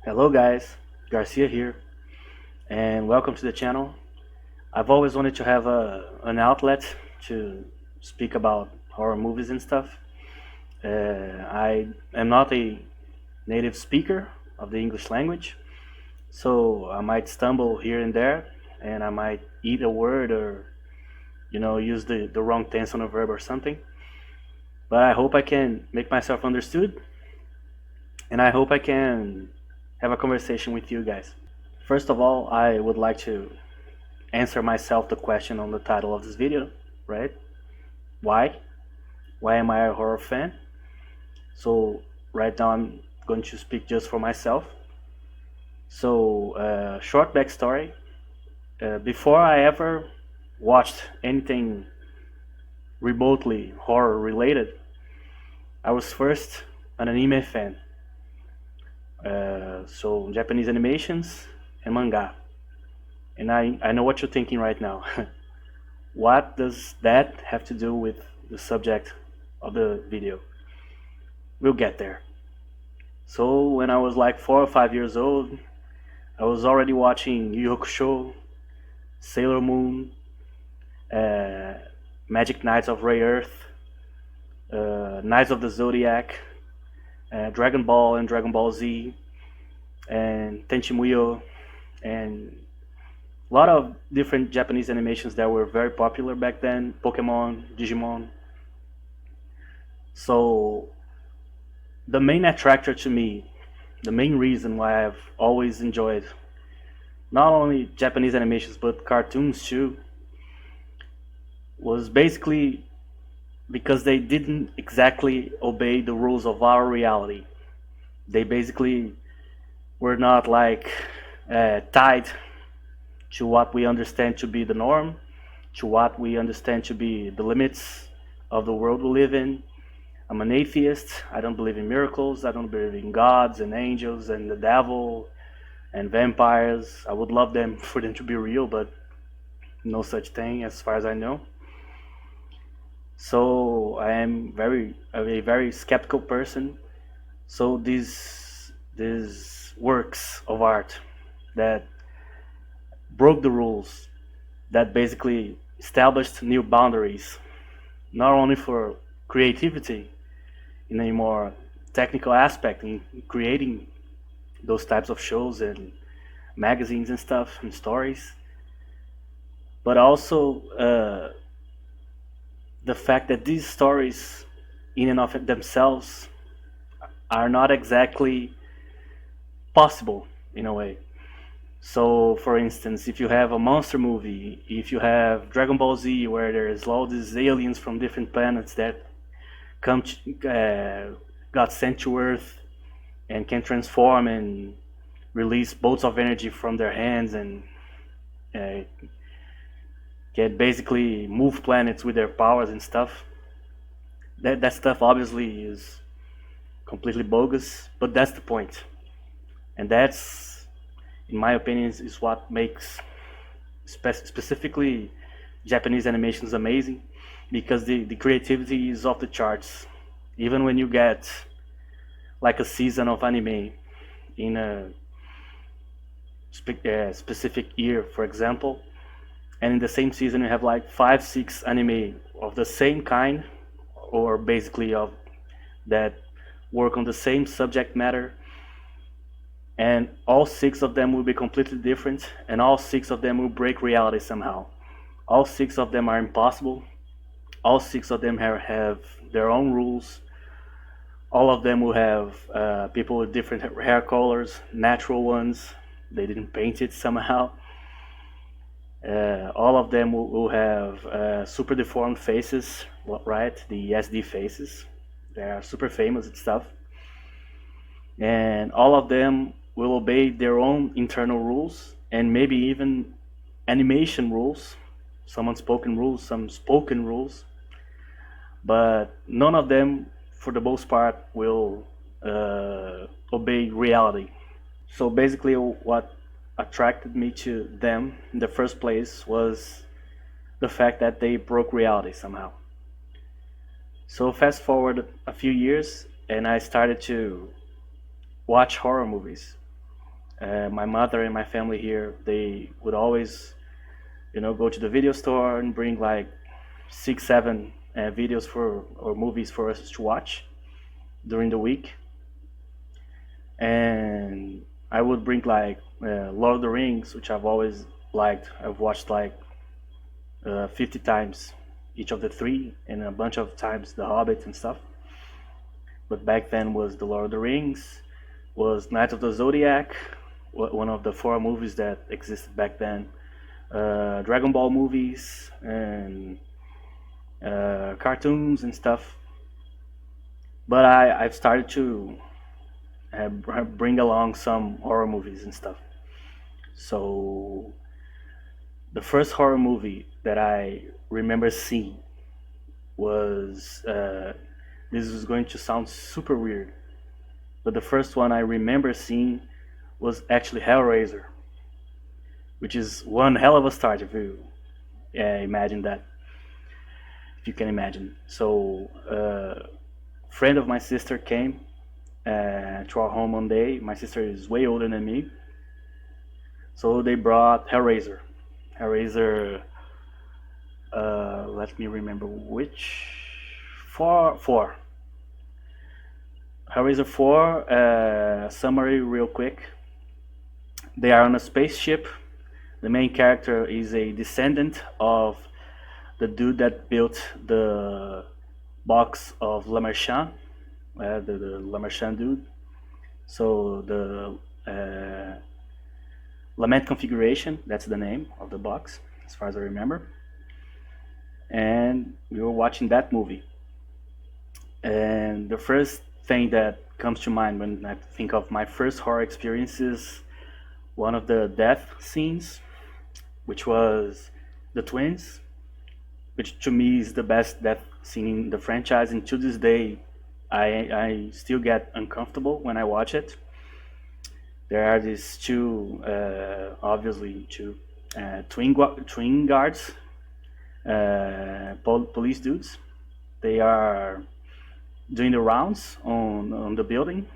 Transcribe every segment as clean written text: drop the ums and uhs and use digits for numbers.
Hello guys, Garcia here, and welcome to the channel. I've always wanted to have an outlet to speak about horror movies and stuff. I am not a native speaker of the English language, so I might stumble here and there, and I might eat a word or use the wrong tense on a verb or something. But I hope I can make myself understood, and I hope I can have a conversation with you guys. First of all, I would like to answer myself the question on the title of this video, right? Why? Why am I a horror fan? So right now I'm going to speak just for myself. So short backstory. Before I ever watched anything remotely horror related, I was first an anime fan. So Japanese animations and manga. And I know what you're thinking right now. What does that have to do with the subject of the video? We'll get there. So when I was like 4 or 5 years old, I was already watching Yu Yu Hakusho, Sailor Moon, uh, Magic Knights of Ray Earth, Knights of the Zodiac, Dragon Ball and Dragon Ball Z, and Tenchimuyo, and a lot of different Japanese animations that were very popular back then. Pokemon, Digimon. So the main attractor to me, the main reason why I've always enjoyed not only Japanese animations but cartoons too, was basically because they didn't exactly obey the rules of our reality. They basically were not like tied to what we understand to be the norm, to what we understand to be the limits of the world we live in. I'm an atheist. I don't believe in miracles. I don't believe in gods and angels and the devil and vampires. I would love them for them to be real, but no such thing as far as I know. So I am a very skeptical person. So these works of art that broke the rules, that basically established new boundaries, not only for creativity in a more technical aspect in creating those types of shows and magazines and stuff and stories, but also the fact that these stories in and of themselves are not exactly possible in a way. So, for instance, if you have a monster movie, if you have Dragon Ball Z, where there's all these aliens from different planets that got sent to Earth and can transform and release bolts of energy from their hands and uh, can basically move planets with their powers and stuff. That stuff obviously is completely bogus, but that's the point, and that's, in my opinion, is what makes specifically Japanese animations amazing, because the creativity is off the charts. Even when you get like a season of anime in a specific year, for example, and in the same season you have like 5 6 anime of the same kind, or basically of that work on the same subject matter, and all 6 of them will be completely different, and all 6 of them will break reality somehow. All 6 of them are impossible. All 6 of them have their own rules. All of them will have people with different hair colors, natural ones. They didn't paint it somehow. All of them will have super deformed faces, right? The SD faces. They are super famous and stuff. And all of them will obey their own internal rules, and maybe even animation rules, some unspoken rules, some spoken rules, but none of them, for the most part, will obey reality. So basically, what attracted me to them in the first place was the fact that they broke reality somehow. So fast forward a few years, and I started to watch horror movies. My mother and my family here, they would always, go to the video store and bring like 6, 7 videos for or movies for us to watch during the week. And I would bring like Lord of the Rings, which I've always liked. I've watched like 50 times each of the three, and a bunch of times The Hobbit and stuff. But back then was The Lord of the Rings, was Night of the Zodiac, one of the 4 movies that existed back then. Dragon Ball movies and cartoons and stuff. But I've started to bring along some horror movies and stuff. So the first horror movie that I remember seeing was this is going to sound super weird, but the first one I remember seeing was actually Hellraiser, which is one hell of a start if you imagine that, if you can imagine. So a friend of my sister came to our home one day. My sister is way older than me, so they brought Hellraiser. Hellraiser, let me remember which. Four. Hellraiser 4, summary real quick. They are on a spaceship. The main character is a descendant of the dude that built the box of Le Marchand, the Le Marchand dude. So the Lament Configuration, that's the name of the box, as far as I remember. And we were watching that movie. And the first thing that comes to mind when I think of my first horror experience is one of the death scenes, which was the twins, which to me is the best death scene in the franchise. And to this day, I still get uncomfortable when I watch it. There are these two, obviously, two twin guards, police dudes. They are doing the rounds on the building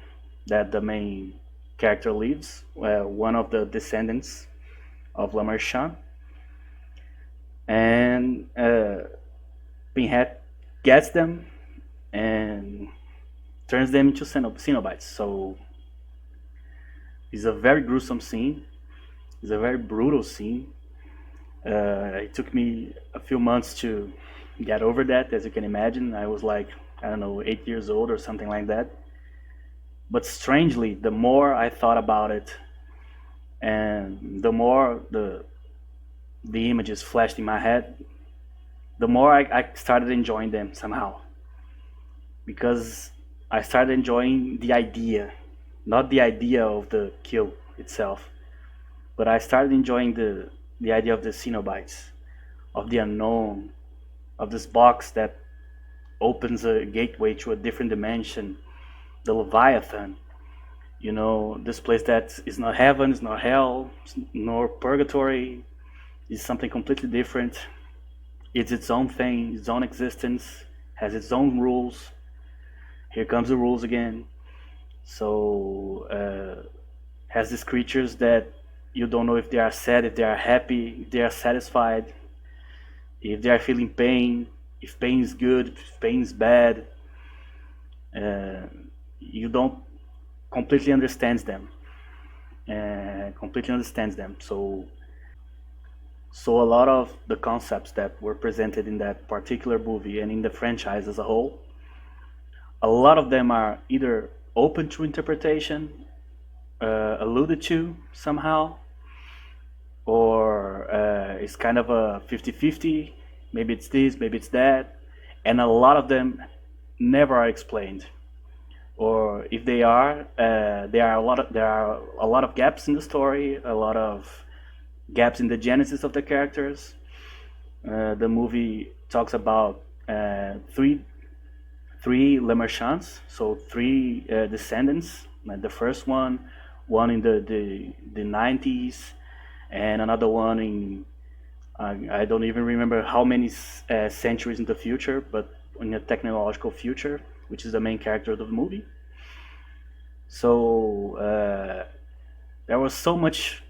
that the main character lives, one of the descendants of Le Marchand. And Pinhead gets them and turns them into Cenobites. So it's a very gruesome scene. It's a very brutal scene. It took me a few months to get over that, as you can imagine. I was like, I don't know, 8 years old or something like that. But strangely, the more I thought about it, and the more the images flashed in my head, the more I started enjoying them somehow. Because I started enjoying the idea, not the idea of the kill itself, but I started enjoying the idea of the Cenobites, of the unknown, of this box that opens a gateway to a different dimension, the Leviathan. This place that is not heaven, is not hell, nor purgatory, is something completely different. It's its own thing, its own existence, has its own rules. Here comes the rules again. So has these creatures that you don't know if they are sad, if they are happy, if they are satisfied, if they are feeling pain, if pain is good, if pain is bad. You don't completely understand them. So a lot of the concepts that were presented in that particular movie and in the franchise as a whole, a lot of them are either open to interpretation, alluded to somehow, or it's kind of a 50-50. Maybe it's this, maybe it's that. And a lot of them never are explained. Or if they are, there are a lot of gaps in the story, a lot of gaps in the genesis of the characters. The movie talks about three Le Marchands, so three descendants. Like the first one in the 90s, and another one in I don't even remember how many centuries in the future, but in a technological future, which is the main character of the movie. So there was so much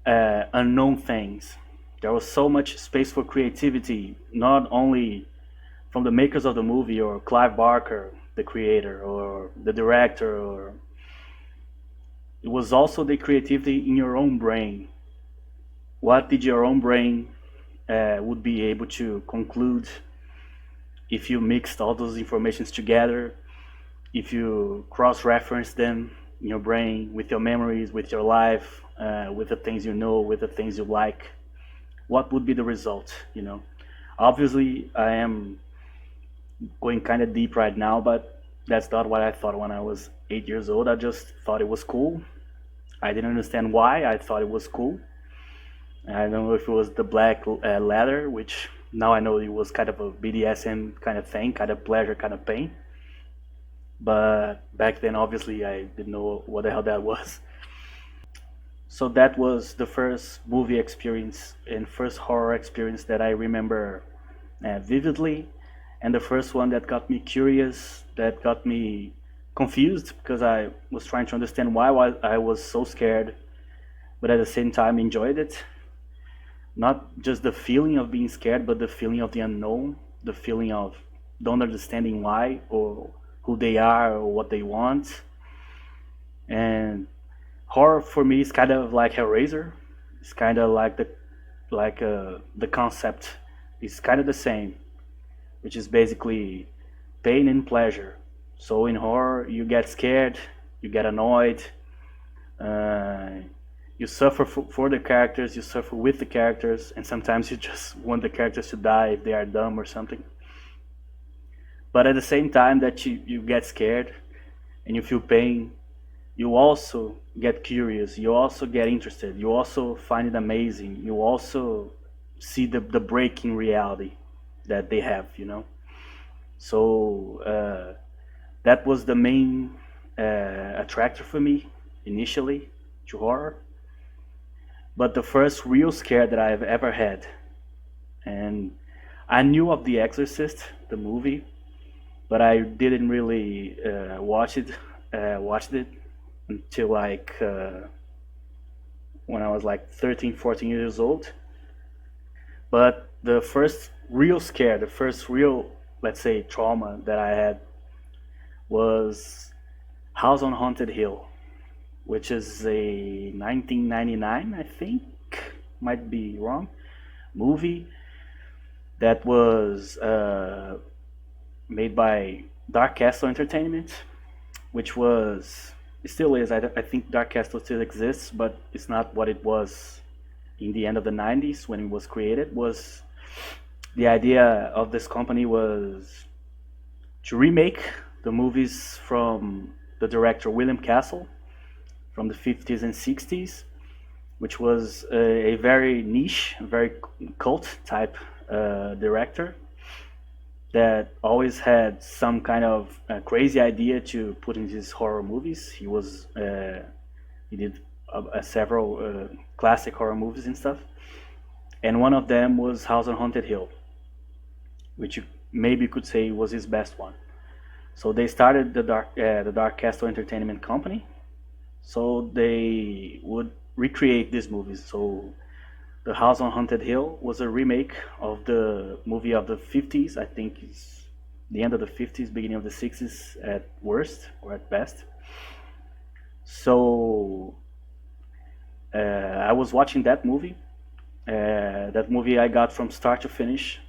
unknown things. There was so much space for creativity, not only from the makers of the movie or Clive Barker, the creator, or the director, or it was also the creativity in your own brain. What did your own brain would be able to conclude if you mixed all those informations together, if you cross-reference them in your brain with your memories, with your life, with the things you know, with the things you like, what would be the result? Obviously, I am going kind of deep right now, but that's not what I thought when I was 8 years old. I just thought it was cool. I didn't understand why. I thought it was cool. I don't know if it was the black leather, which now I know it was kind of a BDSM kind of thing, kind of pleasure, kind of pain. But back then, obviously, I didn't know what the hell that was. So that was the first movie experience and first horror experience that I remember vividly, and the first one that got me curious, that got me confused because I was trying to understand why I was so scared, but at the same time enjoyed it. Not just the feeling of being scared, but the feeling of the unknown, the feeling of don't understanding why or who they are or what they want. And horror for me is kind of like Hellraiser. It's kind of like the concept is kind of the same, which is basically pain and pleasure. So in horror, you get scared, you get annoyed, uh, you suffer for the characters, you suffer with the characters, and sometimes you just want the characters to die if they are dumb or something. But at the same time that you get scared and you feel pain, you also get curious, you also get interested, you also find it amazing, you also see the breaking reality that they have. So that was the main attractor for me initially to horror. But the first real scare that I've ever had, and I knew of The Exorcist, the movie, but I didn't really watched it until like when I was like 13, 14 years old. But the first real scare, the first real, let's say, trauma that I had was House on Haunted Hill, which is a 1999, I think, might be wrong, movie that was made by Dark Castle Entertainment, which was, it still is. I think Dark Castle still exists, but it's not what it was in the end of the 90s when it was created. Was the idea of this company was to remake the movies from the director William Castle from the 50s and 60s, which was a very niche, very cult type director that always had some kind of crazy idea to put in his horror movies. He did several classic horror movies and stuff, and one of them was House on Haunted Hill, which you maybe could say was his best one. So they started the Dark Castle Entertainment Company, so they would recreate these movies. So the House on Haunted Hill was a remake of the movie of the 50s. I think it's the end of the 50s, beginning of the 60s at worst or at best. So I was watching that movie. That movie I got from start to finish.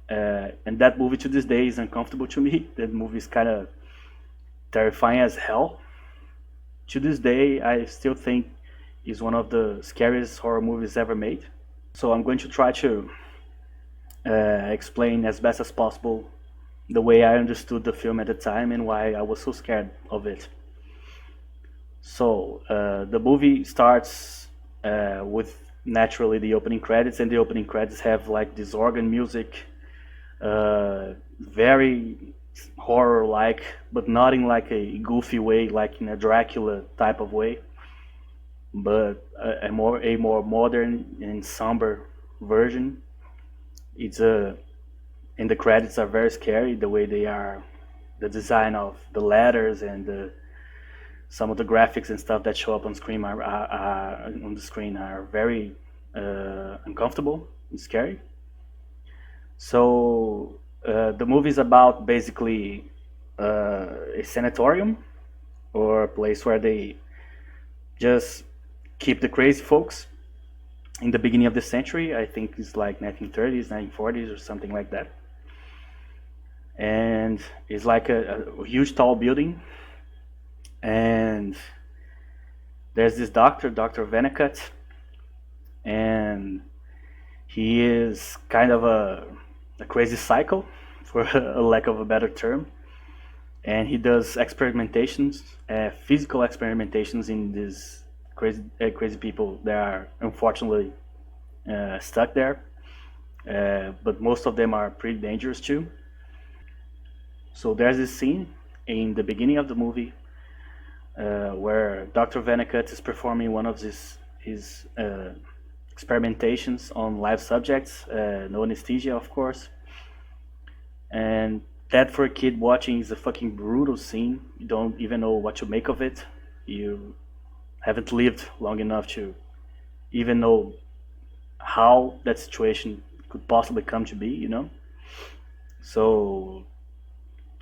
And that movie to this day is uncomfortable to me. That movie is kind of terrifying as hell. To this day, I still think is one of the scariest horror movies ever made. So I'm going to try to explain as best as possible the way I understood the film at the time and why I was so scared of it. So the movie starts with naturally the opening credits, and the opening credits have like this organ music, very horror-like, but not in like a goofy way, like in a Dracula type of way, but a more modern and somber version. It's and the credits are very scary. The way they are, the design of the letters and Some of the graphics and stuff that show up on screen are very uncomfortable and scary. So the movie is about basically a sanatorium or a place where they just keep the crazy folks in the beginning of the century. I think it's like 1930s, 1940s, or something like that. And it's like a huge tall building. And there's this doctor, Dr. Vennecut, and he is kind of a crazy psycho, for a lack of a better term. And he does experimentations, physical experimentations in these crazy people that are unfortunately stuck there. But most of them are pretty dangerous too. So there's this scene in the beginning of the movie where Dr. Vennecut is performing one of his experimentations on live subjects, no anesthesia, of course. And that for a kid watching is a fucking brutal scene. You don't even know what to make of it. You haven't lived long enough to even know how that situation could possibly come to be, you know? So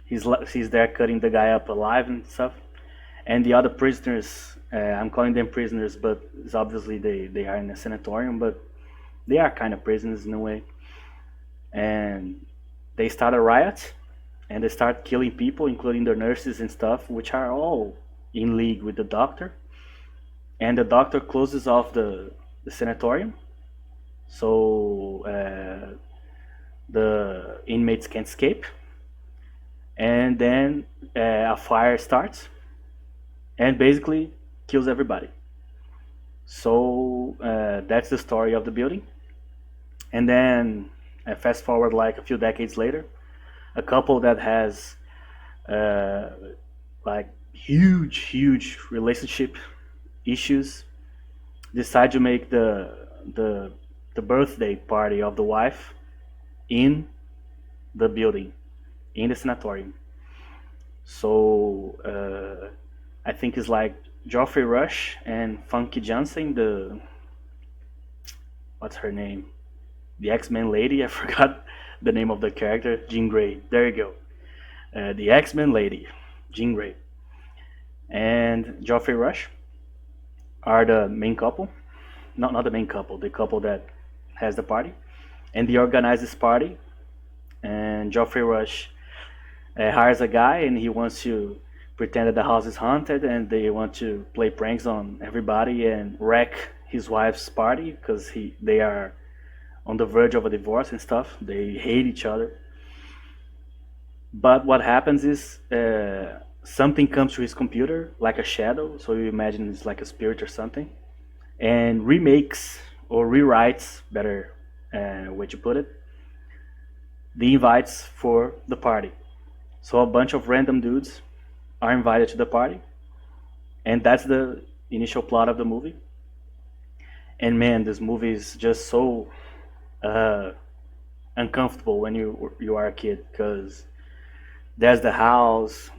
he's there cutting the guy up alive and stuff. And the other prisoners, I'm calling them prisoners, but it's obviously they are in a sanatorium, but they are kind of prisoners in a way. And they start a riot and they start killing people, including the nurses and stuff, which are all in league with the doctor. And the doctor closes off the sanatorium, so the inmates can't escape. And then a fire starts and basically kills everybody. So that's the story of the building. And then fast forward like a few decades later, a couple that has uh, like huge relationship issues decide to make the the birthday party of the wife in the building, in the sanatorium. So I think it's like Geoffrey Rush and Funky Johnson, the what's her name, the X-Men lady. I forgot the name of the character. Jean Grey. There you go. The X-Men lady, Jean Grey, and Geoffrey Rush are the main couple. Not the main couple. The couple that has the party, and they organize this party. And Geoffrey Rush hires a guy, and he wants to pretend that the house is haunted, and they want to play pranks on everybody and wreck his wife's party because they are on the verge of a divorce and stuff. They hate each other. But what happens is something comes to his computer, like a shadow. So you imagine it's like a spirit or something, and remakes or rewrites, better way to put it, the invites for the party. So a bunch of random dudes are invited to the party, and that's the initial plot of the movie. And man, this movie is just so uh, uncomfortable when you are a kid because there's the house.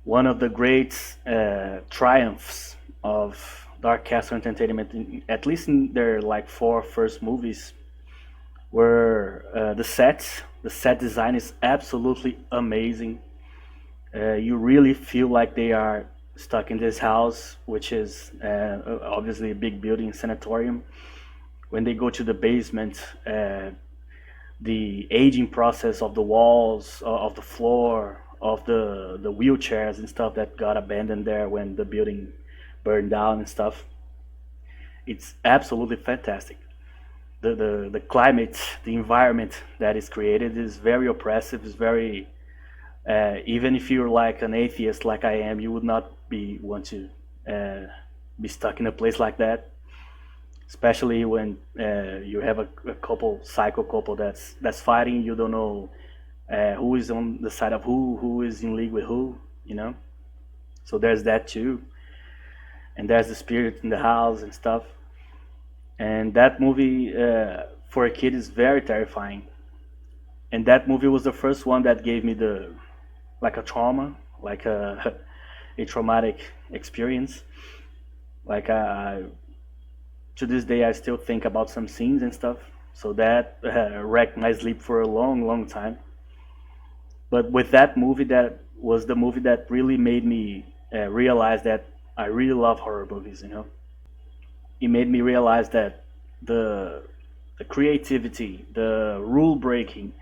One of the great triumphs of Dark Castle Entertainment, at least in their like four first movies, were the sets. The set design is absolutely amazing. You really feel like they are stuck in this house, which is obviously a big building, sanatorium. When they go to the basement, the aging process of the walls, of the floor, of the wheelchairs and stuff that got abandoned there when the building burned down and stuff. It's absolutely fantastic. The climate, the environment that is created is very oppressive. It's very even if you're like an atheist like I am, you would not want to be stuck in a place like that. Especially when you have a couple psycho couple that's fighting. You don't know who is on the side of who is in league with who. You know. So there's that too, and there's the spirit in the house and stuff. And that movie for a kid is very terrifying. And that movie was the first one that gave me the like a trauma, like a a traumatic experience. Like to this day, I still think about some scenes and stuff. So that wrecked my sleep for a long, long time. But with that movie, that was the movie that really made me realize that I really love horror movies. It made me realize that the the creativity, the rule breaking,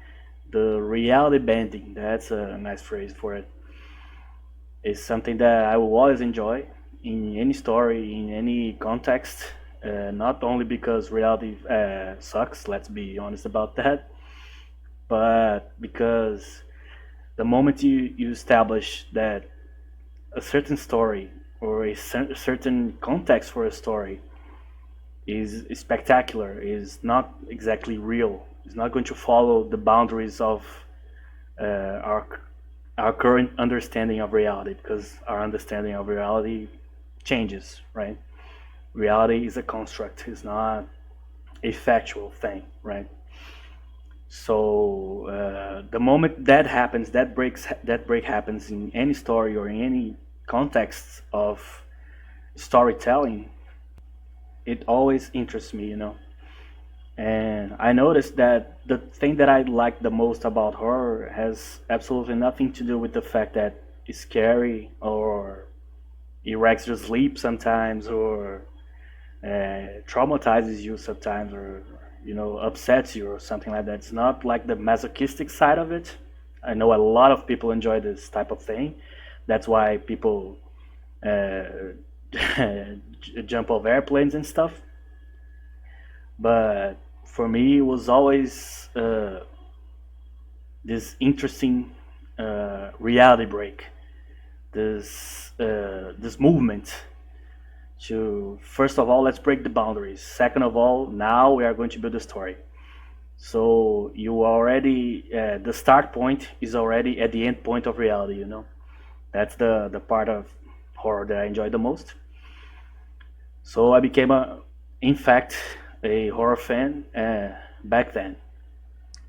the reality bending, that's a nice phrase for it, is something that I will always enjoy in any story, in any context. Not only because reality sucks, let's be honest about that, but because the moment you establish that a certain story or a certain context for a story is spectacular, is not exactly real, is not going to follow the boundaries of our current understanding of reality, because our understanding of reality changes, right? Reality is a construct, it's not a factual thing, right? So the moment that happens, that break happens in any story or in any context of storytelling, it always interests me. And I noticed that the thing that I like the most about horror has absolutely nothing to do with the fact that it's scary or it wrecks your sleep sometimes or traumatizes you sometimes or upsets you or something like that. It's not like the masochistic side of it. I know a lot of people enjoy this type of thing. That's why people uh, jump off airplanes and stuff. But for me, it was always this interesting reality break, this movement to, first of all, let's break the boundaries. Second of all, now we are going to build a story. So you already the start point is already at the end point of reality. That's the part of horror that I enjoy the most. So I became in fact, a horror fan back then.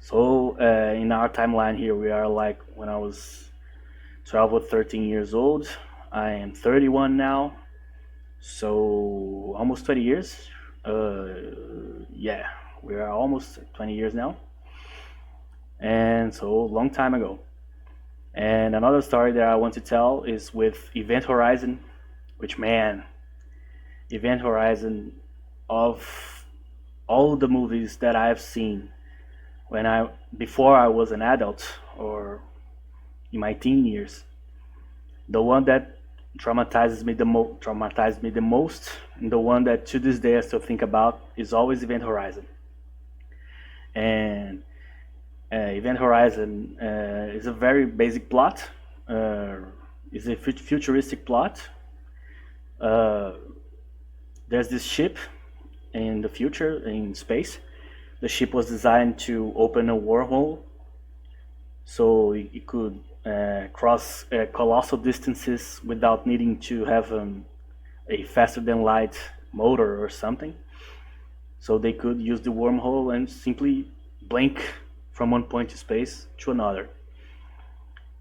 So in our timeline here, we are like when I was 12 or 13 years old. I am 31 now, so almost 20 years. Yeah, we are almost 20 years now, and so long time ago. And another story that I want to tell is with Event Horizon, which, man, Event Horizon, of all the movies that I've seen when I before I was an adult or in my teen years, the one that traumatized me the most, and the one that to this day I still think about, is always Event Horizon. And Event Horizon is a very basic plot. Uh, it's a futuristic plot. Uh, there's this ship in the future in space. The ship was designed to open a wormhole, so it could cross colossal distances without needing to have a faster than light motor or something. So they could use the wormhole and simply blink from one point of space to another.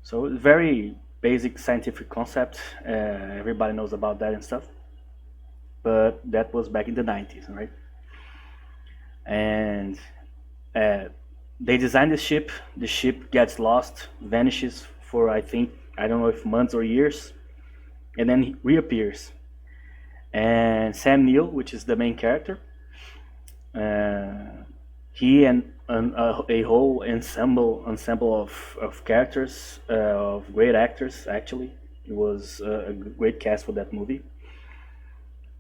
So it's very basic scientific concept. Everybody knows about that and stuff. But that was back in the 90s, right? And uh, they designed the ship. The ship gets lost, vanishes for, I don't know if months or years, and then reappears. And Sam Neill, which is the main character, uh, he and a whole ensemble of characters, of great actors. Actually, it was a great cast for that movie.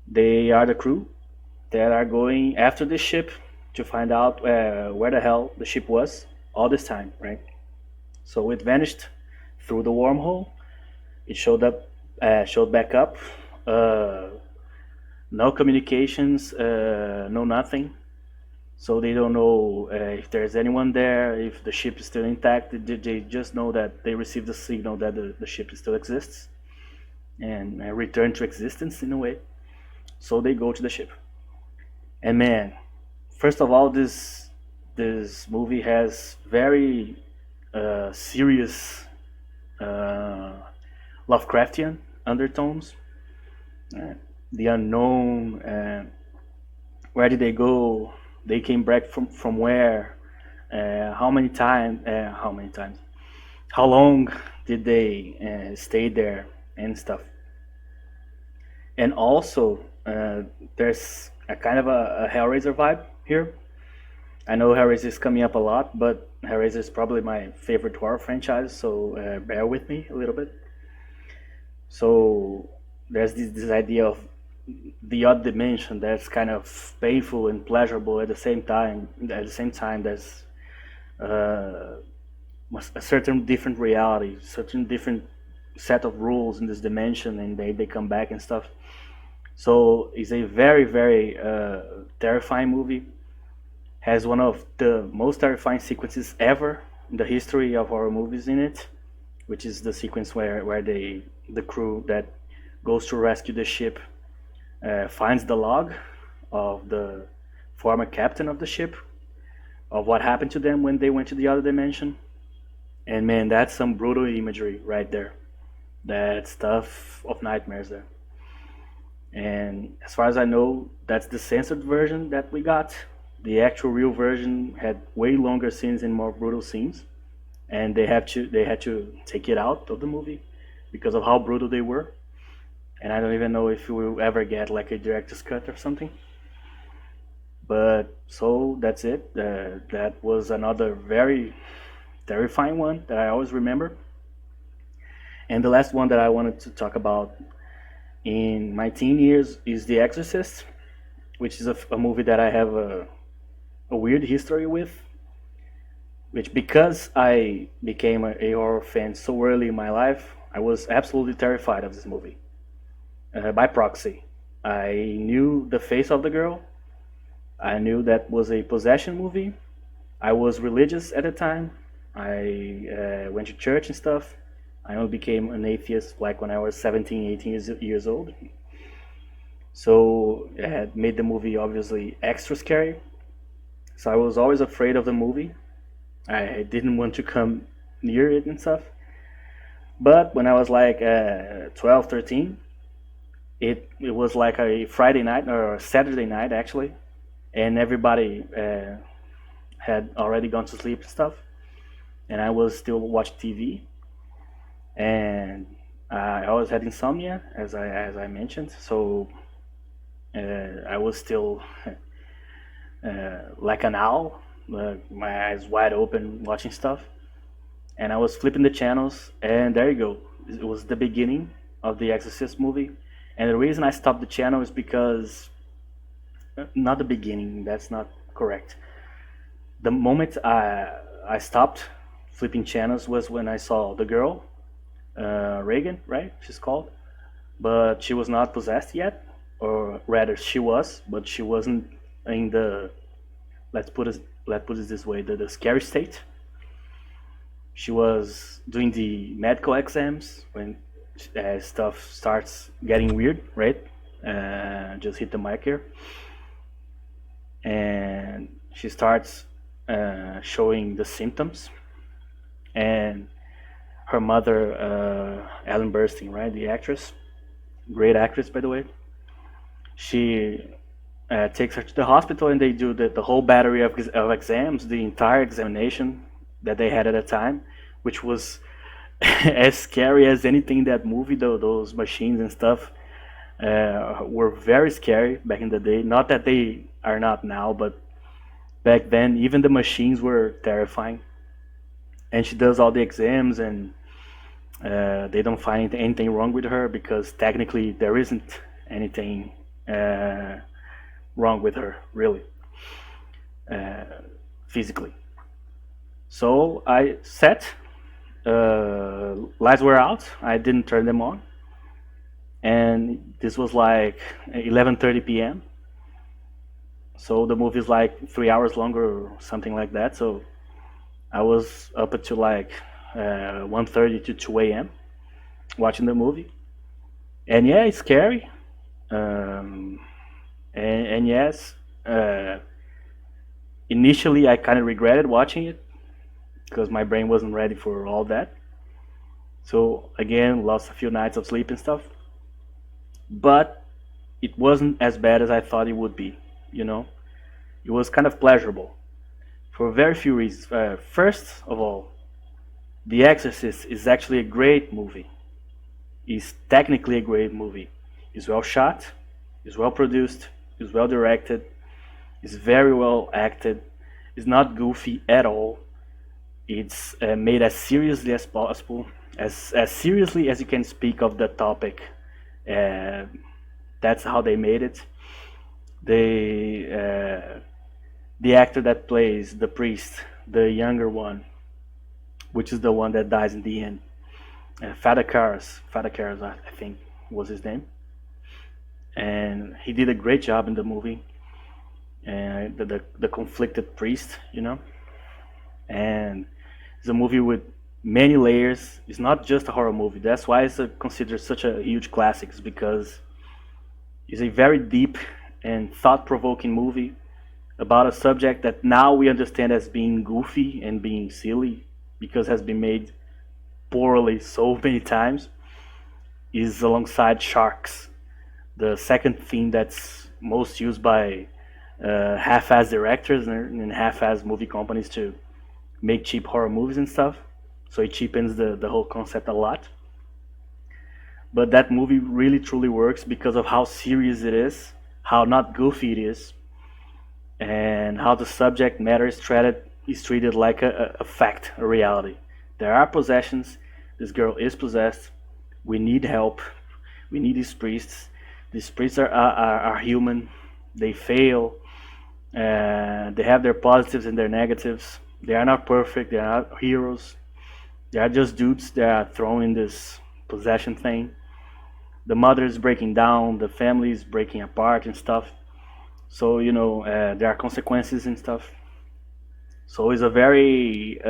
They are the crew that are going after the ship to find out where the hell the ship was all this time, right? So it vanished through the wormhole. It showed back up. Uh, no communications, no nothing. So they don't know if there's anyone there, if the ship is still intact. They just know that they received the signal that the ship still exists and return to existence in a way. So they go to the ship. And man, first of all, this movie has very serious uh, Lovecraftian undertones, uh, the unknown. Where did they go? They came back from where? How many times? How many times? How long did they stay there and stuff? And also, there's a kind of a Hellraiser vibe here. I know Hellraiser is coming up a lot, but Hellraiser is probably my favorite horror franchise, so bear with me a little bit. So there's this idea of the odd dimension that's kind of painful and pleasurable at the same time. At the same time, there's uh, a certain different reality, certain different set of rules in this dimension, and they come back and stuff. So it's a very very terrifying movie. Has one of the most terrifying sequences ever in the history of horror movies in it, which is the sequence where the crew that goes to rescue the ship finds the log of the former captain of the ship, of what happened to them when they went to the other dimension. And man, that's some brutal imagery right there. That stuff of nightmares there. And as far as I know, that's the censored version that we got. The actual real version had way longer scenes and more brutal scenes, and they had to take it out of the movie because of how brutal they were. And I don't even know if we'll ever get like a director's cut or something. But so that's it. That was another very terrifying one that I always remember. And the last one that I wanted to talk about in my teen years is The Exorcist, which is a movie that I have a weird history with. Which, because I became a horror fan so early in my life, I was absolutely terrified of this movie. By proxy, I knew the face of the girl. I knew that was a possession movie. I was religious at the time. I went to church and stuff. I only became an atheist like when I was 17, 18 years old. So it made the movie obviously extra scary. So I was always afraid of the movie. I didn't want to come near it and stuff. But when I was like 12, 13, it was like a Friday night or a Saturday night actually, and everybody had already gone to sleep and stuff, and I was still watching TV, and I always had insomnia as I mentioned, so I was still like an owl, my eyes wide open watching stuff, and I was flipping the channels, and there you go. It was the beginning of the Exorcist movie, and the reason I stopped the channel is because not the beginning. That's not correct. The moment I stopped flipping channels was when I saw the girl, Reagan, right? She's called, but she was not possessed yet, or rather, she was, but she wasn't in the let's put it this way, the scary state. She was doing the medical exams when stuff starts getting weird, right? Just hit the mic here. And she starts showing the symptoms. And her mother, Ellen Burstyn, right, the actress, great actress by the way, she takes her to the hospital, and they do the whole battery of exams, the entire examination that they had at the time, which was as scary as anything in that movie. Though those machines and stuff were very scary back in the day. Not that they are not now, but back then even the machines were terrifying. And she does all the exams, and they don't find anything wrong with her because technically there isn't anything wrong with her, really, physically. So I sat. Lights were out. I didn't turn them on, and this was like 11:30 p.m. So the movie is like 3 hours longer or something like that. So I was up until like 1:30 to 2 a.m. watching the movie, and yeah, it's scary. Um, and yes, initially I kind of regretted watching it because my brain wasn't ready for all that. So again, lost a few nights of sleep and stuff. but it wasn't as bad as I thought it would be. You know, it was kind of pleasurable for very few reasons. First of all, The Exorcist is actually a great movie. It's technically a great movie. It's well shot, it's well produced, it's well directed, it's very well acted. It's not goofy at all. It's made as seriously as possible, as seriously as you can speak of the topic. Uh, that's how they made it. They the actor that plays the priest, the younger one, which is the one that dies in the end, Father Karras, I think was his name, and he did a great job in the movie. And the conflicted priest, you know, and it's a movie with many layers. It's not just a horror movie. That's why it's considered such a huge classic, is because it's a very deep and thought-provoking movie about a subject that now we understand as being goofy and being silly because it has been made poorly so many times. Is alongside sharks, the second theme that's most used by half-ass directors and half-ass movie companies to make cheap horror movies and stuff. So it cheapens the whole concept a lot. But that movie really truly works because of how serious it is, how not goofy it is, and how the subject matter is treated like a fact, a reality. There are possessions. This girl is possessed. We need help. We need these priests. These priests are human. They fail. They have their positives and their negatives. They are not perfect. They are not heroes. They are just dudes that are thrown in this possession thing. The mother is breaking down. The family is breaking apart and stuff. So there are consequences and stuff. So it's a very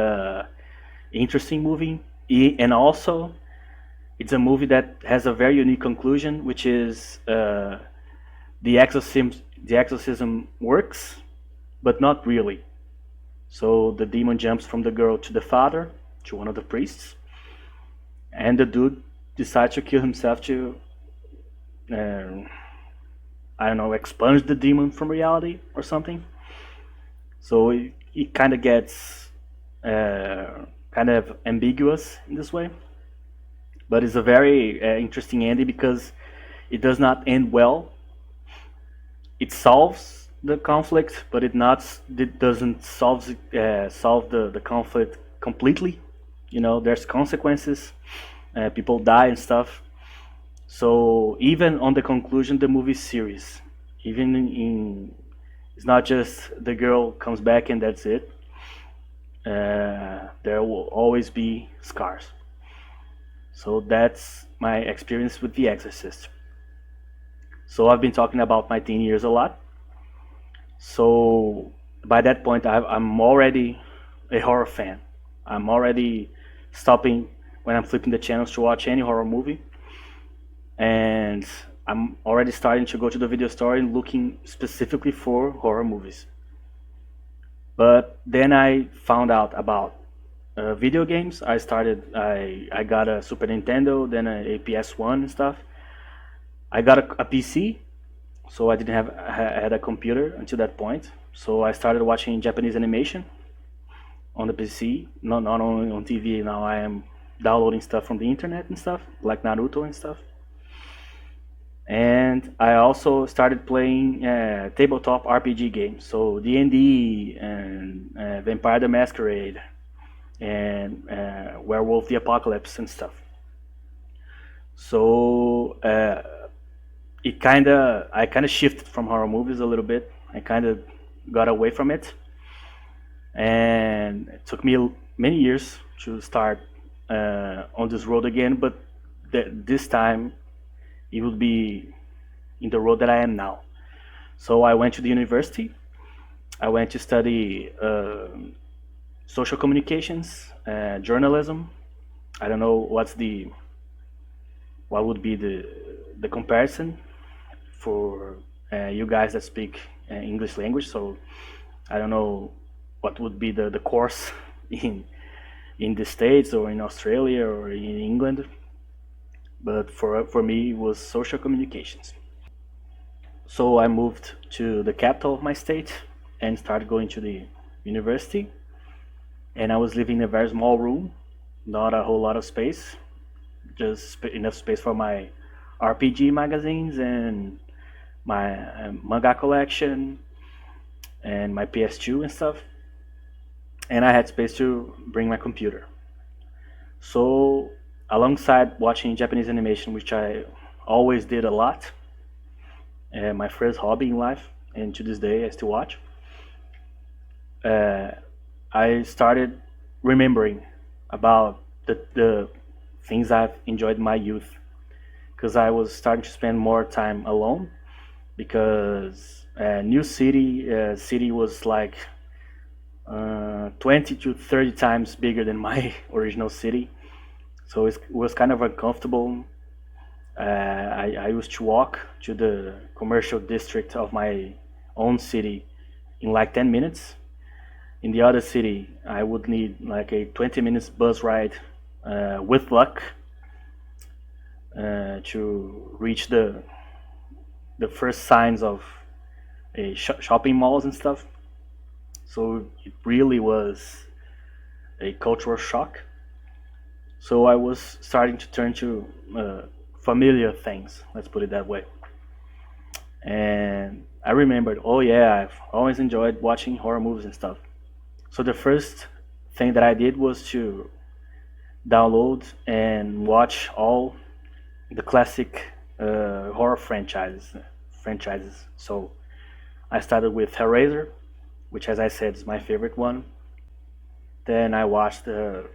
interesting movie, and also it's a movie that has a very unique conclusion, which is the exorcism. The exorcism works, but not really. So the demon jumps from the girl to the father, to one of the priests, and the dude decides to kill himself to, I don't know, expunge the demon from reality or something. So it kind of gets kind of ambiguous in this way, but it's a very interesting ending because it does not end well. It solves the conflict, but it doesn't solve the conflict completely. There's consequences. People die and stuff. So even on the conclusion, the movie is serious. Even it's not just the girl comes back and that's it. There will always be scars. So that's my experience with The Exorcist. So I've been talking about my teen years a lot. So by that point, I'm already a horror fan. I'm already stopping when I'm flipping the channels to watch any horror movie. And I'm already starting to go to the video store and looking specifically for horror movies. But then I found out about video games. I got a Super Nintendo, then a PS1 and stuff. I got a PC, so I didn't have I had a computer until that point. So I started watching Japanese animation on the PC, not only on TV. Now I am downloading stuff from the internet and stuff, like Naruto and stuff. And I also started playing tabletop RPG games, so D&D and Vampire the Masquerade and Werewolf the Apocalypse and stuff. So I kind of shifted from horror movies a little bit. I kind of got away from it, and it took me many years to start on this road again. But this time it would be in the road that I am now. So I went to the university. I went to study social communications, journalism. I don't know what would be the comparison for you guys that speak English language. So I don't know what would be the course in the States or in Australia or in England. but for me it was social communications. So I moved to the capital of my state and started going to the university. And I was living in a very small room, not a whole lot of space, just enough space for my RPG magazines and my manga collection and my PS2 and stuff. And I had space to bring my computer. So, alongside watching Japanese animation, which I always did a lot, and my first hobby in life, and to this day I still watch, uh, I started remembering about the things I've enjoyed in my youth because I was starting to spend more time alone because new city was like 20 to 30 times bigger than my original city, so it was kind of uncomfortable. I used to walk to the commercial district of my own city in like 10 minutes. In the other city, I would need like a 20 minutes bus ride with luck to reach the first signs of a shopping malls and stuff. So it really was a cultural shock. So I was starting to turn to familiar things, let's put it that way. And I remembered, oh yeah, I've always enjoyed watching horror movies and stuff. So the first thing that I did was to download and watch all the classic horror franchises. So I started with Hellraiser, which, as I said, is my favorite one. Then I watched the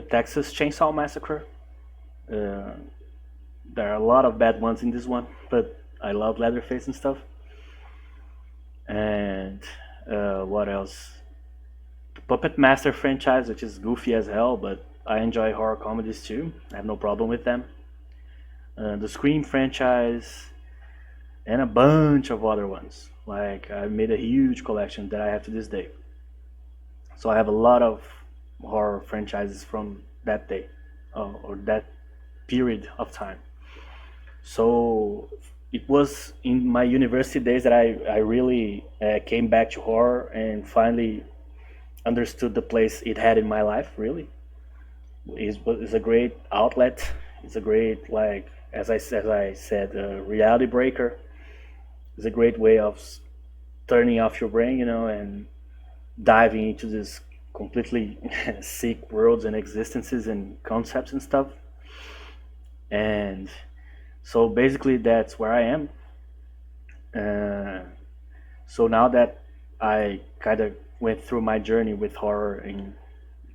Texas Chainsaw Massacre. Uh, there are a lot of bad ones in this one, but I love Leatherface and stuff. And what else? The Puppet Master franchise, which is goofy as hell, but I enjoy horror comedies too. I have no problem with them. The Scream franchise, and a bunch of other ones. Like I made a huge collection that I have to this day. So I have a lot of horror franchises from that day or that period of time. So it was in my university days that I really came back to horror and finally understood the place it had in my life. Really, it's a great outlet. It's a great, like as I said, reality breaker. It's a great way of turning off your brain, and diving into this completely sick worlds and existences and concepts and stuff. And so basically, that's where I am. Uh, so now that I kind of went through my journey with horror and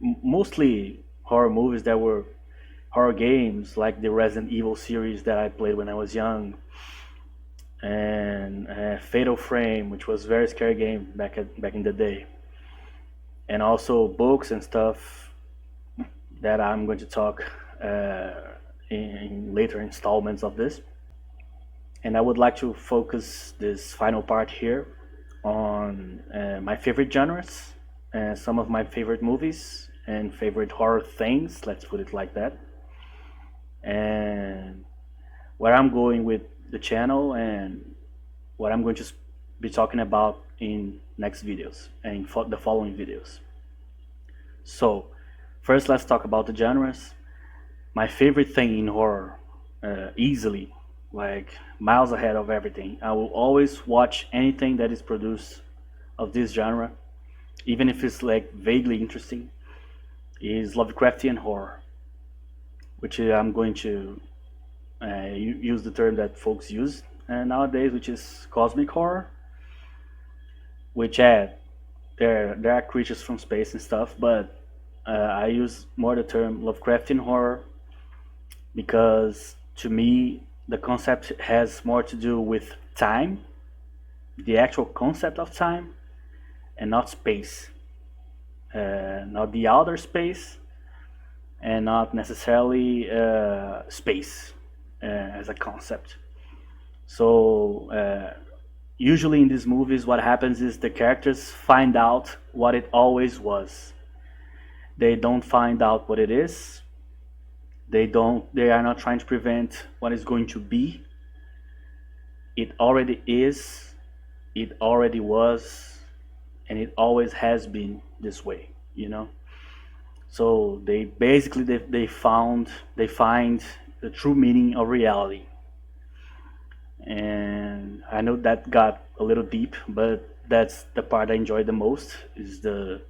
mostly horror movies that were horror games, like the Resident Evil series that I played when I was young, and Fatal Frame, which was a very scary game back in the day, and also books and stuff that I'm going to talk in later installments of this. And I would like to focus this final part here on my favorite genres, some of my favorite movies and favorite horror things, let's put it like that, and where I'm going with the channel and what I'm going to be talking about in next videos and the following videos. So first, let's talk about the genres. My favorite thing in horror, easily, like miles ahead of everything, I will always watch anything that is produced of this genre, even if it's like vaguely interesting, is Lovecraftian horror, which I'm going to use the term that folks use nowadays, which is cosmic horror, which there are creatures from space and stuff, but I use more the term Lovecraftian horror because to me the concept has more to do with time, the actual concept of time, and not space, not the outer space, and not necessarily space as a concept. So usually in these movies, what happens is the characters find out what it always was. They don't find out what it is. They are not trying to prevent what is going to be. It already is, it already was, and it always has been this way, you know. So they basically they find the true meaning of reality. And I know that got a little deep, but that's the part I enjoy the most, is the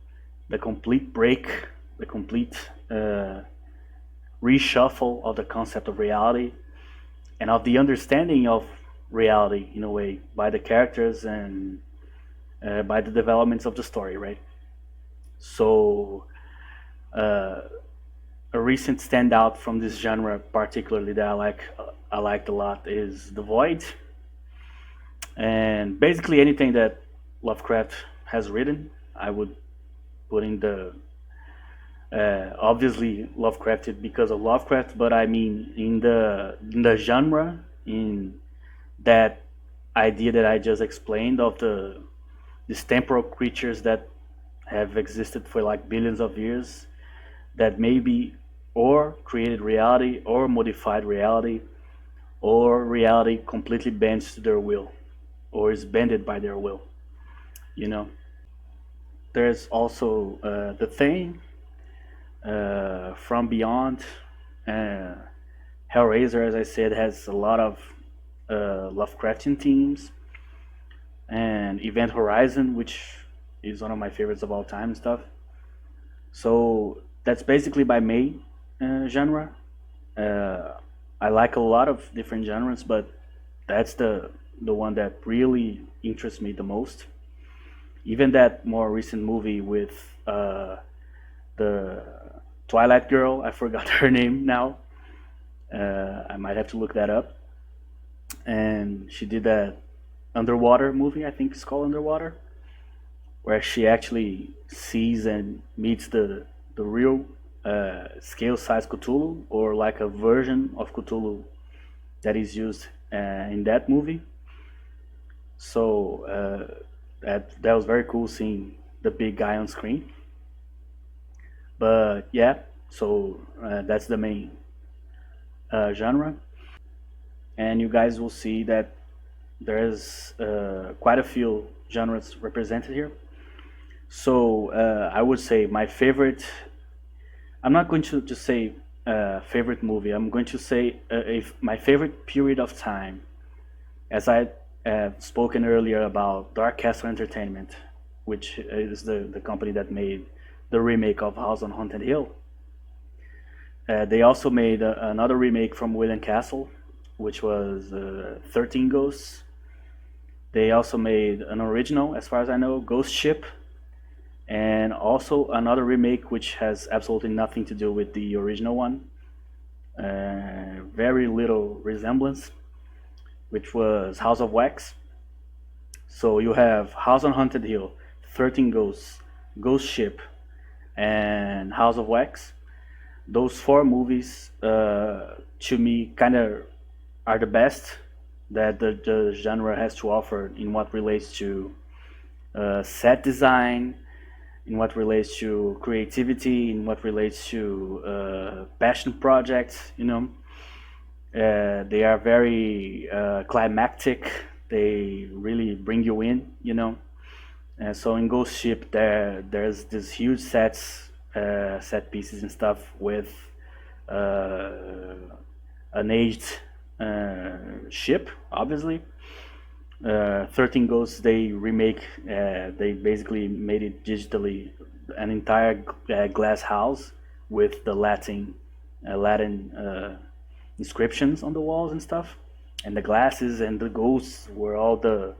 complete break, the complete uh, reshuffle of the concept of reality and of the understanding of reality in a way by the characters and by the developments of the story, right? So uh, a recent standout from this genre, particularly that I liked a lot, is The Void, and basically anything that Lovecraft has written, I would put in the obviously Lovecrafted because of Lovecraft, but I mean in the genre, in that idea that I just explained of these temporal creatures that have existed for like billions of years, that maybe or created reality or modified reality, or reality completely bends to their will or is bended by their will, you know. There's also the thing from beyond. uh, Hellraiser, as I said, has a lot of Lovecraftian themes, and Event Horizon, which is one of my favorites of all time and stuff. So that's basically my main genre. Uh, I like a lot of different genres, but that's the one that really interests me the most. Even that more recent movie with the Twilight girl, I forgot her name now. I might have to look that up. And she did that underwater movie, I think it's called Underwater, where she actually sees and meets the real scale size Cthulhu, or like a version of Cthulhu that is used in that movie. So that was very cool seeing the big guy on screen. But yeah, so that's the main genre, and you guys will see that there's quite a few genres represented here. So I would say my favorite. I'm not going to just say favorite movie. I'm going to say if my favorite period of time, as I have spoken earlier about Dark Castle Entertainment, which is the company that made the remake of House on Haunted Hill. They also made another remake from William Castle, which was 13 Ghosts. They also made an original, as far as I know, Ghost Ship, and also another remake which has absolutely nothing to do with the original one. Very little resemblance, which was House of Wax. So you have House on Haunted Hill, 13 Ghosts, Ghost Ship, and House of Wax. Those four movies, to me, kind of are the best that the genre has to offer in what relates to set design, in what relates to creativity, in what relates to passion projects. You know, they are very climactic. They really bring you in. You know, and so in Ghost Ship, there's this huge set pieces and stuff with uh, an aged ship, obviously. 13 Ghosts, they remake, they basically made it digitally, an entire glass house with the Latin inscriptions on the walls and stuff. And the glasses and the ghosts were all the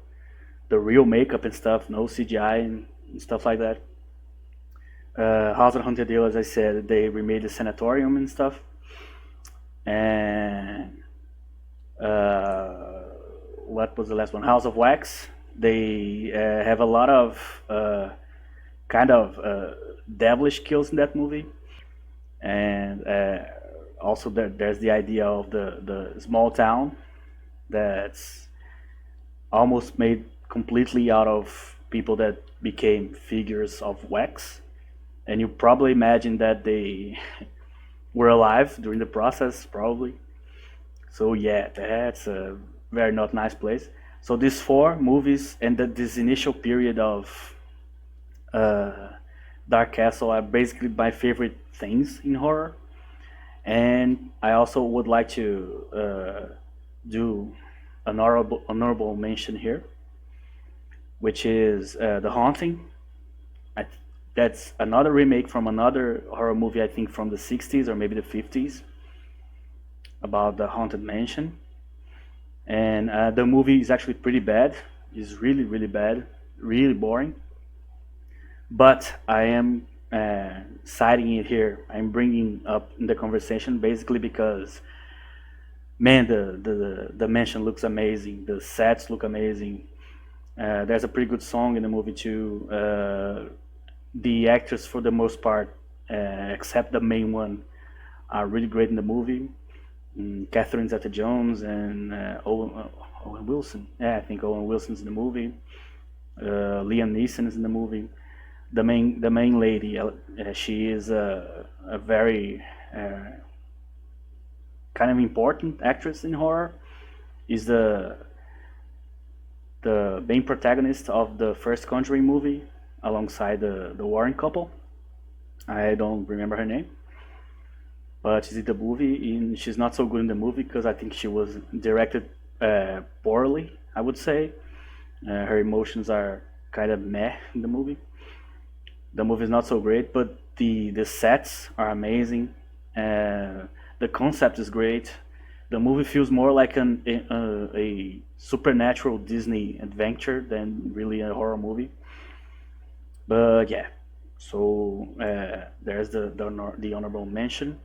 real makeup and stuff, no CGI and stuff like that. House of Haunted Hill, as I said, they remade the sanatorium and stuff. And what was the last one? House of Wax. They have a lot of kind of devilish kills in that movie, and also there's the idea of the small town that's almost made completely out of people that became figures of wax. And you probably imagine that they were alive during the process, probably. So yeah, that's a very not nice place. So these four movies and this initial period of uh, Dark Castle are basically my favorite things in horror. And I also would like to do an honorable mention here, which is The Haunting. I th- that's another remake from another horror movie, I think from the 60s or maybe the 50s, about the haunted mansion. And the movie is actually pretty bad. It's really, really bad, really boring. But I am citing it here. I'm bringing up in the conversation basically because, man, the mansion looks amazing. The sets look amazing. There's a pretty good song in the movie too. The actors, for the most part, except the main one, are really great in the movie. Catherine Zeta-Jones and Owen Wilson. Yeah, I think Owen Wilson's in the movie. Liam Neeson is in the movie. The main lady, she is a very kind of important actress in horror. Is the main protagonist of the first Conjuring movie, alongside the Warren couple. I don't remember her name, but she's in the movie. She's not so good in the movie because I think she was directed poorly. I would say her emotions are kind of meh in the movie. The movie is not so great, but the sets are amazing. The concept is great. The movie feels more like a supernatural Disney adventure than really a horror movie. But yeah, so there's the honorable mention.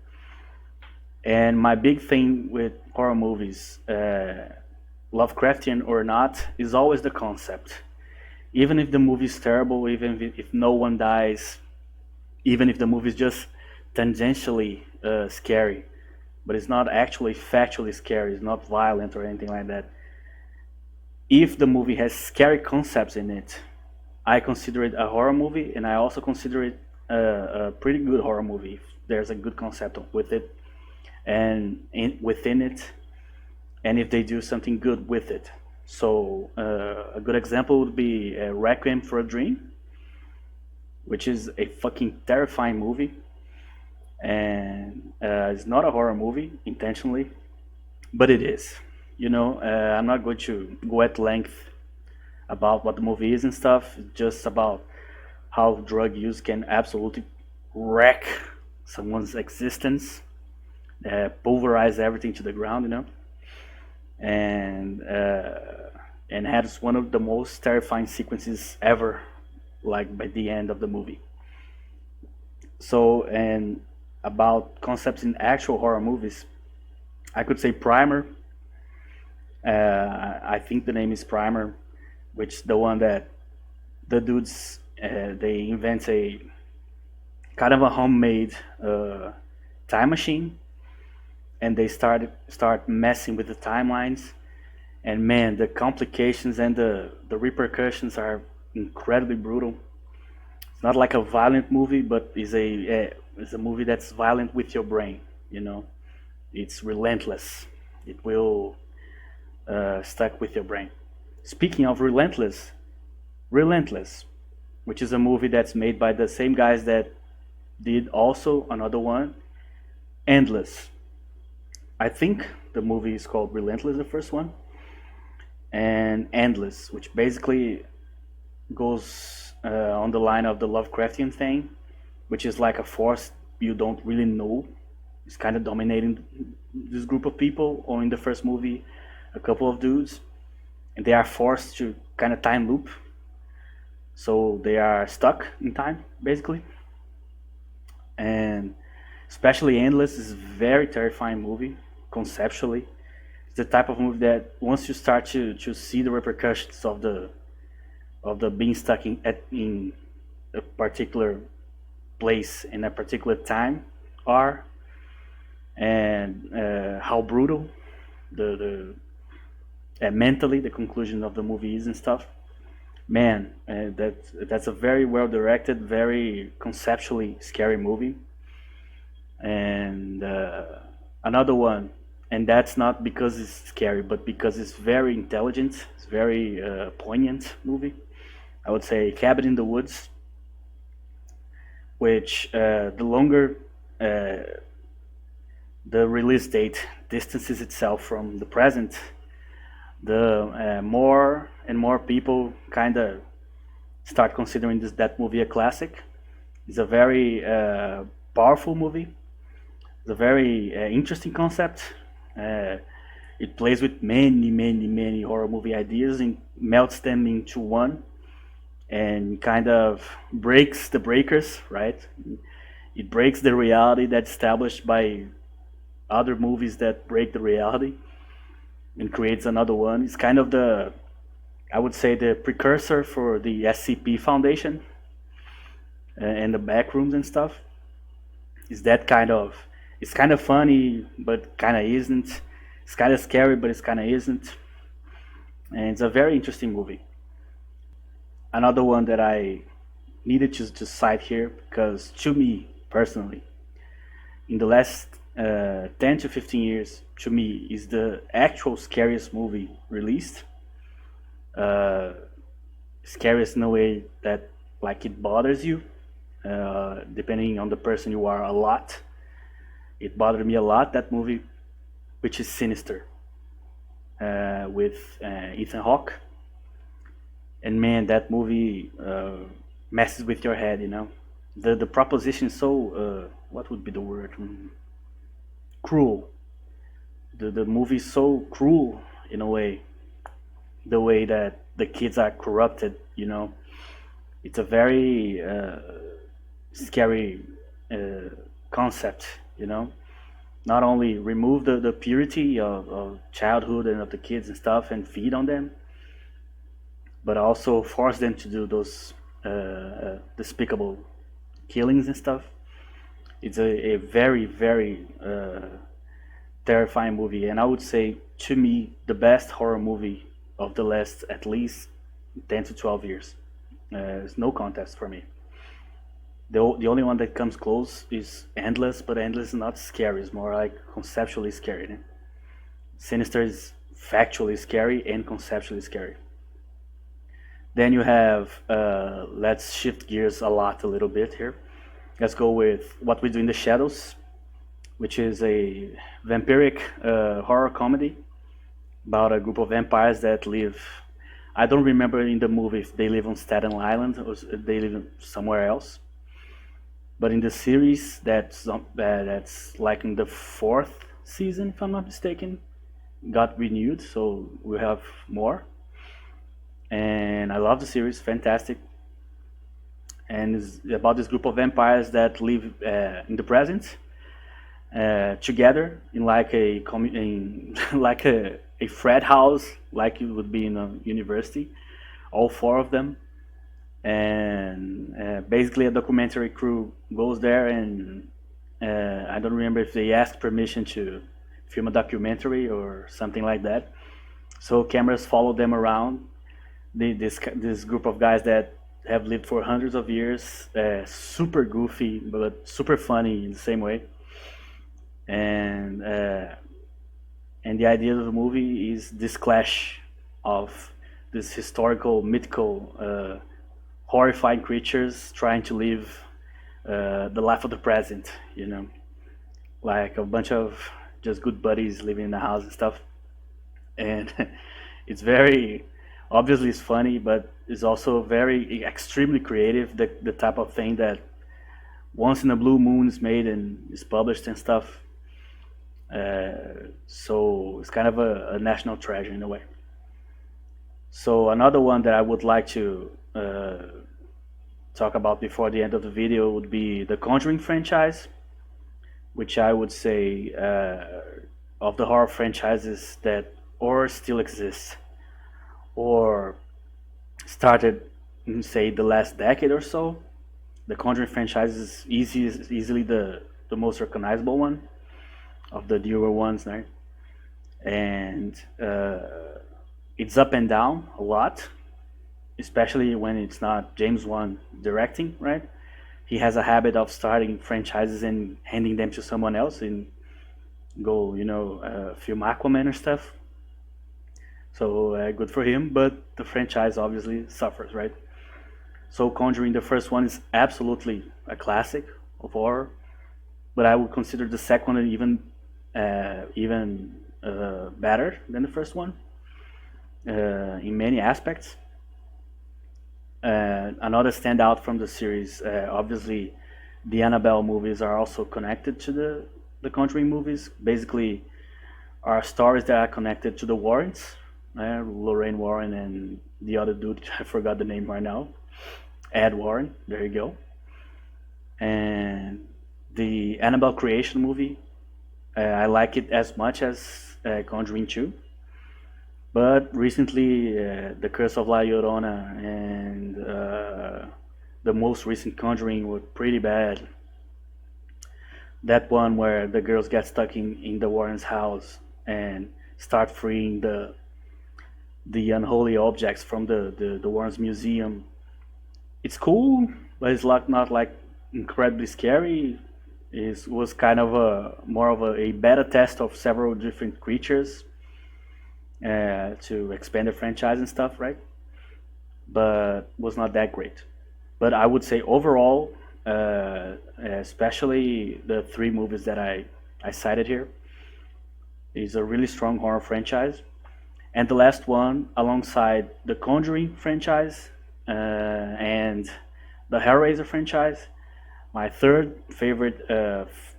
And my big thing with horror movies, Lovecraftian or not, is always the concept. Even if the movie is terrible, even if no one dies, even if the movie is just tangentially scary, but it's not actually factually scary, it's not violent or anything like that. If the movie has scary concepts in it, I consider it a horror movie, and I also consider it a pretty good horror movie if there's a good concept with it and within it, and if they do something good with it. So a good example would be Requiem for a Dream, which is a fucking terrifying movie, and it's not a horror movie intentionally, but it is. I'm not going to go at length about what the movie is and stuff. It's just about how drug use can absolutely wreck someone's existence, pulverize everything to the ground, and has one of the most terrifying sequences ever, like by the end of the movie. So, and about concepts in actual horror movies, I could say Primer. I think the name is Primer, which the one that the dudes they invent a kind of a homemade time machine, and they start messing with the timelines. And man, the complications and the repercussions are incredibly brutal. It's not like a violent movie, but it's a movie that's violent with your brain. It's relentless. It will stuck with your brain. Speaking of Relentless, which is a movie that's made by the same guys that did also another one, Endless. I think the movie is called Relentless, the first one, and Endless, which basically goes on the line of the Lovecraftian thing, which is like a force you don't really know. It's kind of dominating this group of people, or in the first movie, a couple of dudes, and they are forced to kind of time loop. So they are stuck in time, basically. And especially Endless is a very terrifying movie, conceptually. It's the type of movie that once you start to see the repercussions of the being stuck in a particular place in a particular time are, and how brutal the mentally the conclusion of the movie is and stuff. Man, that's a very well directed, very conceptually scary movie. And another one, and that's not because it's scary, but because it's very intelligent. It's very poignant movie. I would say Cabin in the Woods, which the longer the release date distances itself from the present, the more and more people kind of start considering that movie a classic. It's a very powerful movie. It's a very interesting concept. Uh, it plays with many horror movie ideas and melts them into one, and kind of breaks the breakers, right? It breaks the reality that's established by other movies that break the reality and creates another one. It's kind of the, I would say, the precursor for the SCP Foundation and the back rooms and stuff. Is that kind of, it's kind of funny but kind of isn't. It's kind of scary but it's kind of isn't. And it's a very interesting movie. Another one that I needed to cite here because to me personally, in the last 10 to 15 years, to me is the actual scariest movie released. Uh, Scariest in a way that like it bothers you, depending on the person you are a lot. It bothered me a lot, that movie, which is Sinister, with Ethan Hawke. And man, that movie messes with your head. You know, the proposition is so what would be the word? Cruel. The movie is so cruel in a way. The way that the kids are corrupted. You know, it's a very scary concept. You know, not only remove the purity of childhood and of the kids and stuff and feed on them, but also force them to do those despicable killings and stuff. It's a very terrifying movie, and I would say to me the best horror movie of the last at least 10 to 12 years. It's no contest for me. The only one that comes close is Endless, but Endless is not scary. It's more like conceptually scary. Né? Sinister is factually scary and conceptually scary. Then you have, let's shift gears a little bit here. Let's go with What We Do in the Shadows, which is a vampiric horror comedy about a group of vampires that live. I don't remember in the movie if they live on Staten Island or they live somewhere else. But in the series, that's like in the fourth season, if I'm not mistaken, got renewed, so we have more. And I love the series, fantastic. And it's about this group of vampires that live in the present, together in like in like a frat house, like it would be in a university. All four of them, and basically a documentary crew goes there, and I don't remember if they asked permission to film a documentary or something like that. So cameras follow them around. This group of guys that have lived for hundreds of years, super goofy but super funny in the same way. And and the idea of the movie is this clash of this historical, mythical, horrifying creatures trying to live the life of the present. You know, like a bunch of just good buddies living in the house and stuff. And it's very obviously it's funny, but it's also very extremely creative. The type of thing that once in a blue moon is made and is published and stuff. So it's kind of a national treasure in a way. So another one that I would like to talk about before the end of the video would be the Conjuring franchise, which I would say of the horror franchises that or still exist or started in say the last decade or so. The Conjuring franchise is easily the most recognizable one of the newer ones, right? And it's up and down a lot, especially when it's not James Wan directing, right? he has a habit of starting franchises and handing them to someone else and go, film Aquaman or stuff. So good for him, but the franchise obviously suffers, right? So Conjuring, the first one, is absolutely a classic of horror, but I would consider the second one even better than the first one in many aspects. Another standout from the series, obviously, the Annabelle movies are also connected to the Conjuring movies. Basically, are stories that are connected to the Warrens, Lorraine Warren and the other dude. I forgot the name right now. Ed Warren. There you go. And the Annabelle Creation movie, I like it as much as Conjuring 2. But recently, The Curse of La Llorona and the most recent Conjuring were pretty bad. That one where the girls get stuck in the Warren's house and start freeing the unholy objects from the Warren's museum. It's cool, but it's not like incredibly scary. It was kind of more of a beta test of several different creatures to expand the franchise and stuff, right? But was not that great. But I would say overall, especially the three movies that I cited here, is a really strong horror franchise. And the last one, alongside the Conjuring franchise and the Hellraiser franchise, my third favorite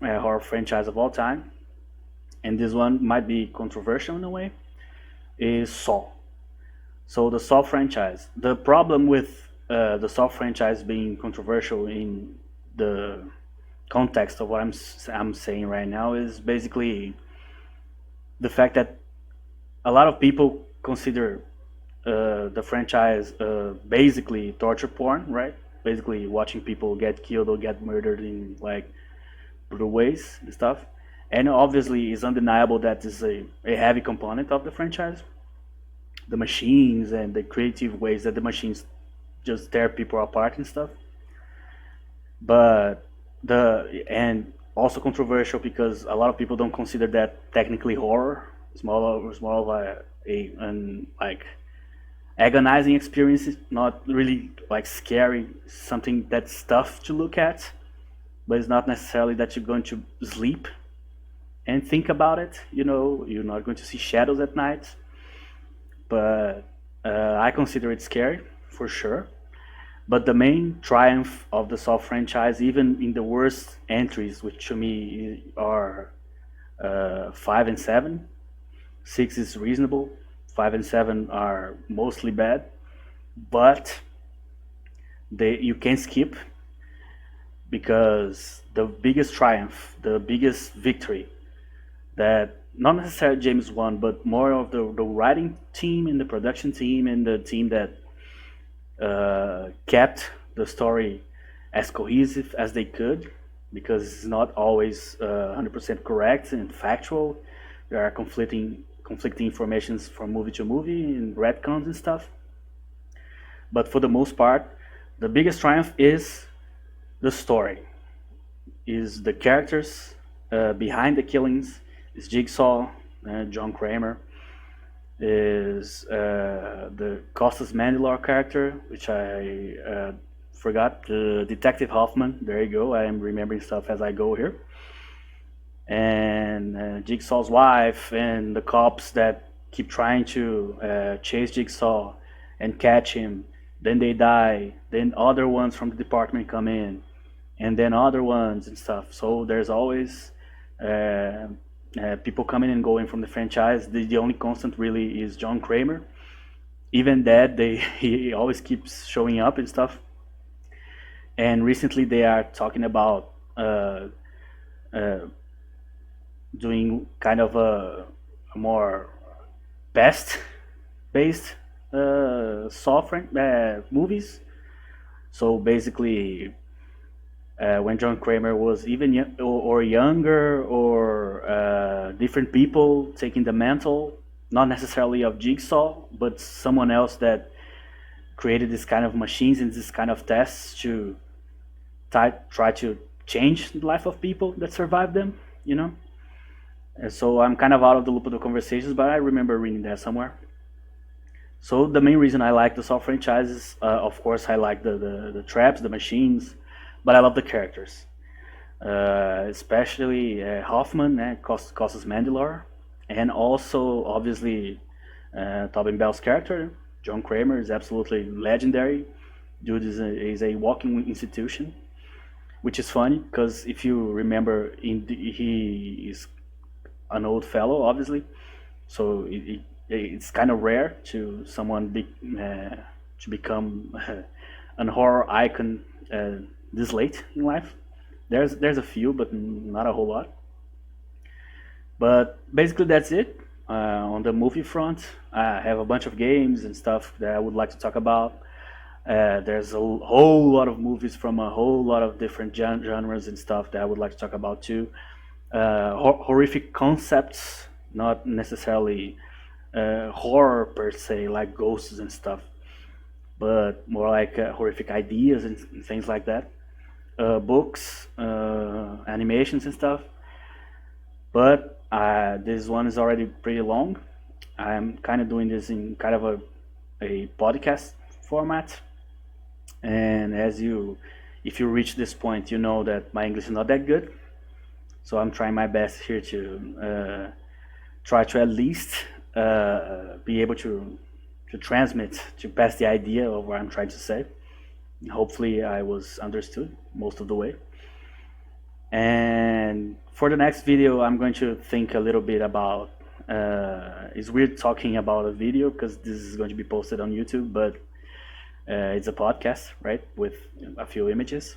horror franchise of all time, and this one might be controversial in a way, is Saw. So the Saw franchise. The problem with the Saw franchise being controversial in the context of what I'm saying right now is basically the fact that a lot of people consider the franchise basically torture porn, right? Basically watching people get killed or get murdered in like brutal ways and stuff. And obviously, it's undeniable that this is a heavy component of the franchise. The machines and the creative ways that the machines just tear people apart and stuff. But and also controversial because a lot of people don't consider that technically horror. It's more of an like agonizing experience, not really like scary, something that's tough to look at, but it's not necessarily that you're going to sleep and think about it. You're not going to see shadows at night, but I consider it scary for sure. But the main triumph of the Saw franchise, even in the worst entries, which to me are 5 and 7, 6 is reasonable, 5 and 7 are mostly bad, but you can skip because the biggest triumph, the biggest victory that not necessarily James won, but more of the writing team and the production team and the team that kept the story as cohesive as they could, because it's not always 100% correct and factual. There are conflicting informations from movie to movie and retcons and stuff. But for the most part, the biggest triumph is the story, is the characters behind the killings, is Jigsaw, John Kramer, is the Costas Mandylor character, which I forgot, Detective Hoffman. There you go. I am remembering stuff as I go here. And Jigsaw's wife and the cops that keep trying to chase Jigsaw and catch him. Then they die. Then other ones from the department come in, and then other ones and stuff. So there's always people coming and going from the franchise. The only constant really is John Kramer. Even that, he always keeps showing up and stuff. And recently they are talking about doing kind of a more past-based movies. So basically, when John Kramer was even or younger, or different people taking the mantle, not necessarily of Jigsaw, but someone else that created this kind of machines and this kind of tests to try to change the life of people that survive them, you know. And so I'm kind of out of the loop of the conversations, but I remember reading that somewhere. So the main reason I like the Saw franchise is, of course, I like the traps, the machines, but I love the characters, especially Hoffman and Costas Mandylor, and also obviously Tobin Bell's character, John Kramer, is absolutely legendary. Dude is a walking institution, which is funny because if you remember, he is an old fellow, obviously, so it's kind of rare to someone to become an horror icon this late in life. There's a few, but not a whole lot. But basically, that's it. On the movie front, I have a bunch of games and stuff that I would like to talk about. There's a whole lot of movies from a whole lot of different genres and stuff that I would like to talk about too. Horrific concepts, not necessarily horror per se, like ghosts and stuff, but more like horrific ideas and things like that. Books, animations and stuff. But this one is already pretty long. I'm kind of doing this in kind of a podcast format. And if you reach this point, you know that my English is not that good. So I'm trying my best here to try to at least be able to transmit, to pass the idea of what I'm trying to say. Hopefully, I was understood most of the way. And for the next video, I'm going to think a little bit about. It's weird talking about a video because this is going to be posted on YouTube, but it's a podcast, right, with a few images.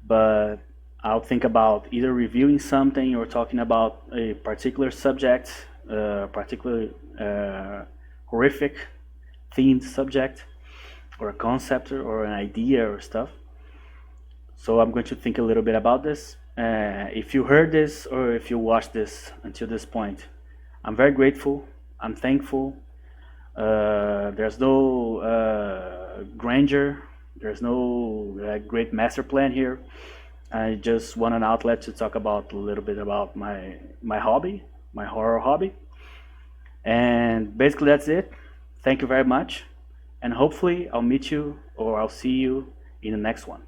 But I'll think about either reviewing something or talking about a particular subject, particular horrific themed subject, or a concept or an idea or stuff. So I'm going to think a little bit about this. If you heard this or if you watched this until this point, I'm very grateful. I'm thankful. There's no grandeur. There's no great master plan here. I just want an outlet to talk about a little bit about my hobby, my horror hobby. And basically that's it. Thank you very much. And hopefully I'll meet you or I'll see you in the next one.